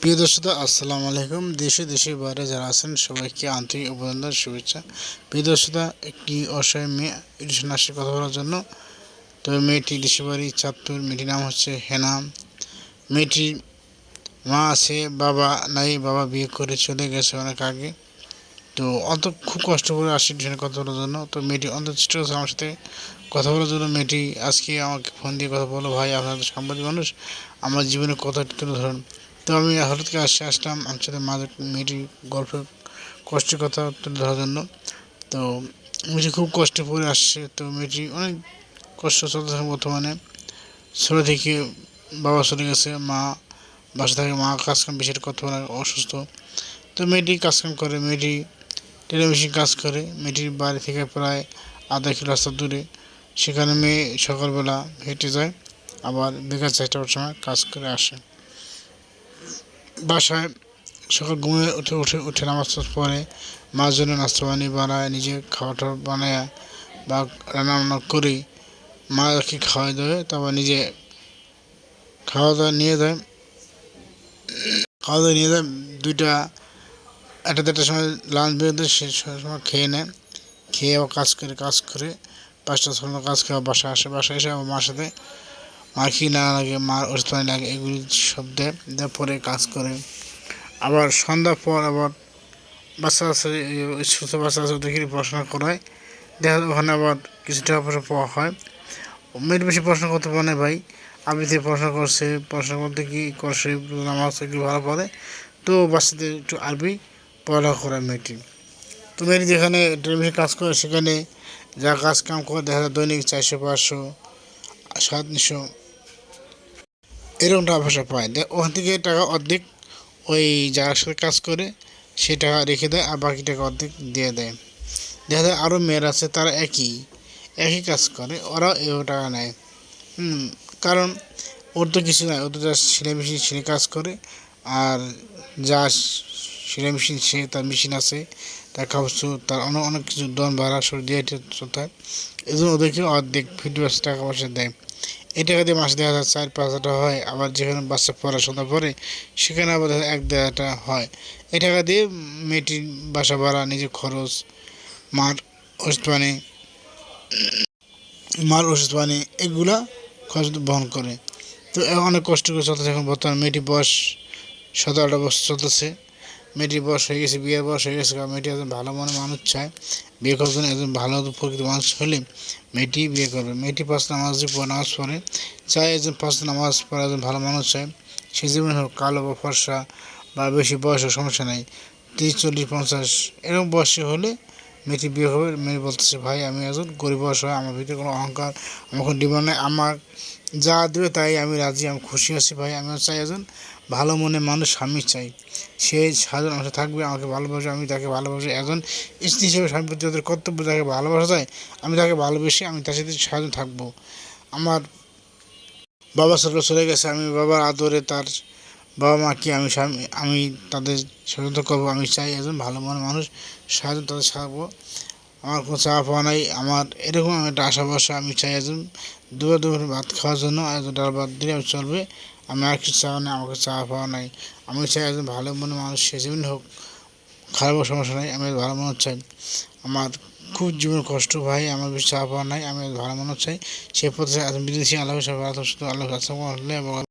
প্রিয় দর্শক আসসালামু আলাইকুম। দেশের বাইরে যারা আছেন সবাইকে আন্তরিক অভিনন্দন, শুভেচ্ছা। প্রিয় দর্শক, একটি অসহায় মেয়ে ইলিশন আসে কথা বলার জন্য। তবে মেয়েটি দেশের বাড়ি চাঁদপুর। মেয়েটির নাম হচ্ছে হেনা। মেয়েটির মা আছে, বাবা নাই। বাবা বিয়ে করে চলে গেছে অনেক আগে। তো খুব কষ্ট করে আসে টিউশনে কথা বলার জন্য। তো মেয়েটি চেষ্টা করছে আমার সাথে কথা বলার জন্য। মেয়েটি আজকে আমাকে ফোন দিয়ে কথা বলো, ভাই আপনাদের সাংবাদিক মানুষ, আমার জীবনের কথা তুলে ধরুন। তো আমি হঠাৎ করে আসলাম আমার সাথে মেয়েটির গল্পের কষ্টের কথা তুলে ধরার জন্য। তো মেয়েটি খুব কষ্টে পড়ে আসছে। তো মেয়েটি অনেক কষ্ট চলতেছে বর্তমানে। ছোটো থেকে বাবা চলে গেছে, মা বাসা থাকে, মা কাজকাম বেশি করতে পারে, অসুস্থ। তো মেয়েটি কাজকাম করে, মেয়েটি টেলিমেশিন কাজ করে। মেয়েটির বাড়ি থেকে প্রায় আধা কিলো রাস্তা দূরে। সেখানে মেয়ে সকালবেলা হেঁটে যায়, আবার বিকাল 4টার সময় কাজ করে আসে বাসায়। সকাল ঘুমিয়ে উঠে নামাজ পড়ে, মার জন্য নাস্তা বানায়, নিজে খাওয়া বানায় বা রান্না করে মাকে খাওয়াই দেয়। তারপর নিজে খাওয়া দাওয়া নিয়ে যায়। দুইটা একটা দেড়টার সময় লাঞ্চ বেরোতে, সে সময় খেয়ে নেয়। খেয়ে আবার কাজ করে 5টা সময় কাজ করে বাসায় আসে। বাসায় এসে আমার মার সাথে মার কি না লাগে, মার ওষুধ পানি লাগে, এগুলি সব দেয় পরে কাজ করে। আবার সন্ধ্যার পর আবার বাচ্চা আছে, সুস্থ বাচ্চা আছে, ওদেরকে পড়াশোনা করায়। দেখা যায় ওখানে আবার কিছু টাকা পয়সা পাওয়া হয়। মেয়ের বেশি পড়াশোনা করতে পারে না ভাই, আবৃত্তি পড়াশোনা করছে। পড়াশোনা করতে কি করছে, নামাজ এগুলো ভালো পড়ে। তো বাচ্চাদের একটু আরবি পড়ালেখা করে মেয়েটি। তো মেয়েটি যেখানে টেলিভিশন কাজ করে, সেখানে যা কাজ কাম করে দেখা যায় দৈনিক 400, 500, 700 এরকম টাকা পয়সা পায়। ওখান থেকে টাকা অর্ধেক ওই যার সাথে কাজ করে সে টাকা রেখে দেয়, আর বাকি টাকা অর্ধেক দিয়ে দেয়। দেখা যায় আরও মেয়েরা আছে, তারা একই কাজ করে, ওরাও এও টাকা নেয়। কারণ ওর তো কিছু নাই, ও তো যা সেলাই মেশিন কাজ করে। আর যা সেলাই মেশিন, সে তার মেশিন আছে, তার খাবার, তার অনেক কিছু দন ভাড়া সব দিয়ে চলতে হয়। এই জন্য ওদেরকে অর্ধেক 50 টাকা পয়সা দেয়। এই টাকা দিয়ে মাসে দেখা যায় 4-5 হাজার টাকা হয়। আবার যেখানে বাচ্চা পড়াশোনা করে সেখানে আবার 1-1.5 টাকা হয়। এই টাকা দিয়ে মেয়েটির বাসা ভাড়া, নিজের খরচ, মার ওষুধ পানি এগুলা খরচ বহন করে। তো অনেক কষ্ট করে চলতেছে এখন বর্তমানে। মেয়েটির বয়স 17-18 বছর চলতেছে। মেয়েটির বয়স হয়ে গেছে, বিয়ের বয়স হয়ে গেছে। কারণ মেয়েটি একজন ভালো মনে মানুষ চায়, বিয়ে করবেন একজন ভালো প্রকৃত মানুষ হলে মেয়েটি বিয়ে করবে। মেয়েটি 5 নামাজ পড়ে চায়, একজন 5 নামাজ পড়ে একজন ভালো মানুষ চায়। সে জীবন হোক কালো বা ফর্সা বা বেশি বয়স হোক, সমস্যা নাই। 30, 40, 50 এরকম বয়সে হলে মেয়েটি বিয়ে হবে। মেয়ে বলতেছে, ভাই আমি একজন গরিব অসহায়, আমার ভিতরে কোনো অহংকার, আমার কোনো ডিমান্ড নেই, আমার যা দেবে তাই আমি রাজি, আমি খুশি আছি। ভাই আমি চাই একজন ভালো মনে মানুষ স্বামী চাই, সে সাধারণ আমার সাথে থাকবে, আমাকে ভালোবাসে, আমি তাকে ভালোবাসি। একজন স্ত্রী হিসেবে স্বামী প্রতি তাদের কর্তব্য, তাকে ভালোবাসা যায়, আমি তাকে ভালোবেসে আমি তার সাথে সাহায্য থাকবো। আমার বাবা চলে গেছে, আমি বাবার আদরে তার বাবা মাকে আমি তাদের সাহায্য করবো। আমি চাই একজন ভালো মনে মানুষ সাহায্য তাদের সাহায্য। আমার কোনো চাওয়া পাওয়া নাই, আমার এরকম একটা আশা ভরসা। আমি চাই একজন দুপুরে ভাত খাওয়ার জন্য, একজন ডাল ভাত দিলে আমি চলবে। আমি আর কিছু চাওয়া নেই, আমাকে চাওয়া পাওয়া নাই। আমি চাই একজন ভালো মনে মানুষ, সে যেমন হোক, খারাপ সমস্যা নাই, আমি ভালো মানুষ চাই। আমার খুব জীবন কষ্ট ভাই, আমার কিছু চাওয়া পাওয়া নাই, আমি ভালো মানুষ চাই। সে পথে বিদেশি আল্লাহ, আল্লাহ, আল্লাহ